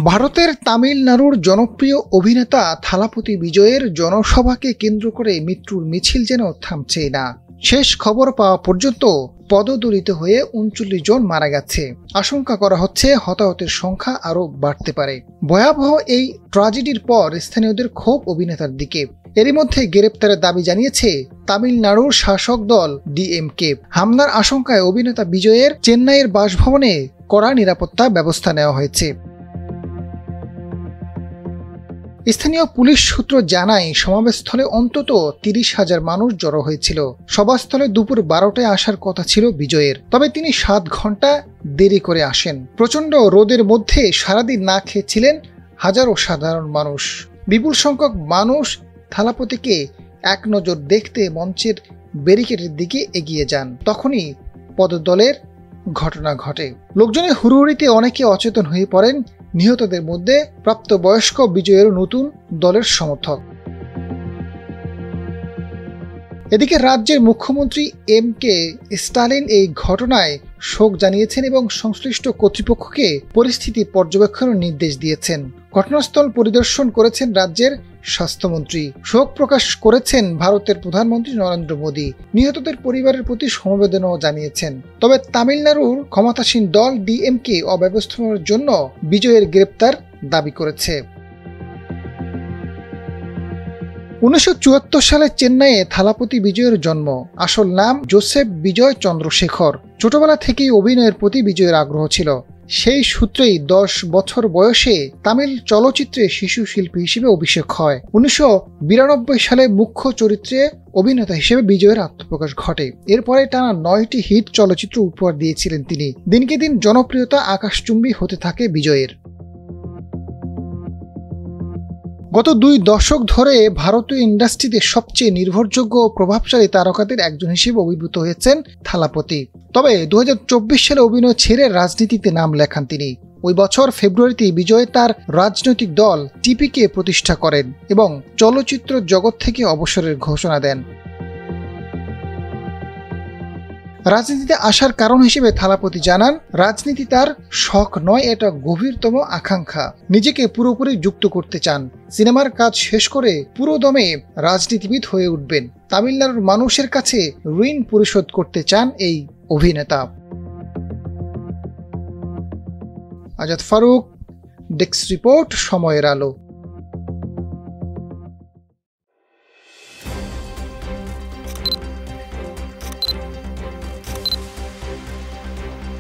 ভারতের তামিলনাড়ুর জনপ্রিয় অভিনেতা থালাপতি বিজয়ের জনসভাকে কেন্দ্র করে মৃত্যুর মিছিল যেন থামছে না। শেষ খবর পাওয়া পর্যন্ত পদদলিত হয়ে ৩৯ জন মারা গেছে। আশঙ্কা করা হচ্ছে হতাহতের সংখ্যা আরও বাড়তে পারে। ভয়াবহ এই ট্র্যাজেডির পর স্থানীয়দের ক্ষোভ অভিনেতার দিকে। এরই মধ্যে গ্রেপ্তারের দাবি জানিয়েছে তামিলনাড়ুর শাসক দল ডিএমকে। হামলার আশঙ্কায় অভিনেতা বিজয়ের চেন্নাইয়ের বাসভবনে কড়া নিরাপত্তা ব্যবস্থা নেওয়া হয়েছে। স্থানীয় পুলিশ সূত্র জানায় সমাবেশস্থলে অন্তত ৩০,০০০ মানুষ জড়ো হয়েছিল। সভাস্থলে দুপুর ১২টায় আসার কথা ছিল বিজয়ের, তবে তিনি ৭ ঘন্টা দেরি করে আসেন। প্রচণ্ড রোদের মধ্যে সারাদিন না খেয়েছিলেন হাজারো সাধারণ মানুষ। বিপুল সংখ্যক মানুষ থালাপতিকে এক নজর দেখতে মঞ্চের ব্যারিকেডের দিকে এগিয়ে যান। তখনই পদদলের ঘটনা ঘটে। লোকজনের হুড়োহুড়িতে অনেকে অচেতন হয়ে পড়েন। নিহতদের মধ্যে প্রাপ্তবয়স্ক বিজয়ের নতুন দলের সমর্থক। এদিকে রাজ্যের মুখ্যমন্ত্রী এম.কে. স্টালিন এই ঘটনায় শোক জানিয়েছেন এবং সংশ্লিষ্ট কর্তৃপক্ষকে পরিস্থিতি পর্যবেক্ষণের নির্দেশ দিয়েছেন। ঘটনাস্থল পরিদর্শন করেছেন রাজ্যের স্বাস্থ্যমন্ত্রী। শোক প্রকাশ করেছেন ভারতের প্রধানমন্ত্রী নরেন্দ্র মোদী। নিহতদের পরিবারের প্রতি সমবেদনাও জানিয়েছেন। তবে তামিলনাড়ুর ক্ষমতাসীন দল ডিএমকে অব্যবস্থাপনার জন্য বিজয়ের গ্রেপ্তার দাবি করেছে। ১৯৭৪ সালে চেন্নাইয়ে থালাপতি বিজয়ের জন্ম। আসল নাম জোসেফ বিজয় চন্দ্রশেখর। ছোটবেলা থেকেই অভিনয়ের প্রতি বিজয়ের আগ্রহ ছিল। সেই সূত্রেই ১০ বছর বয়সে তামিল চলচ্চিত্রে শিশু শিল্পী হিসেবে অভিষেক হয়। ১৯৯২ সালে মুখ্য চরিত্রে অভিনেতা হিসেবে বিজয়ের আত্মপ্রকাশ ঘটে। এরপরে টানা ৯টি হিট চলচ্চিত্র উপহার দিয়েছিলেন তিনি। দিনকে দিন জনপ্রিয়তা আকাশচুম্বী হতে থাকে বিজয়ের। গত ২ দশক ধরে ভারতীয় ইন্ডাস্ট্রিতে সবচেয়ে নির্ভরযোগ্য ও প্রভাবশালী তারকাদের একজন হিসেবে অভিভূত হয়েছেন থালাপতি। তবে ২০২৪ সালে অভিনয় ছেড়ে রাজনীতিতে নাম লেখান তিনি। ওই বছর ফেব্রুয়ারিতে বিজয় তার রাজনৈতিক দল টিপিকে প্রতিষ্ঠা করেন এবং চলচ্চিত্র জগৎ থেকে অবসরের ঘোষণা দেন। রাজনীতিতে আসার কারণ হিসেবে থালাপতি জানান, রাজনীতি তার শখ নয়, এটা গভীরতম আকাঙ্ক্ষা। নিজেকে পুরোপুরি যুক্ত করতে চান। সিনেমার কাজ শেষ করে পুরোদমে রাজনীতিবিদ হয়ে উঠবেন। তামিলনাড়ুর মানুষের কাছে ঋণ পরিশোধ করতে চান এই অভিনেতা। আজাদ ফারুক, ডেস্ক রিপোর্ট, সময়ের আলো।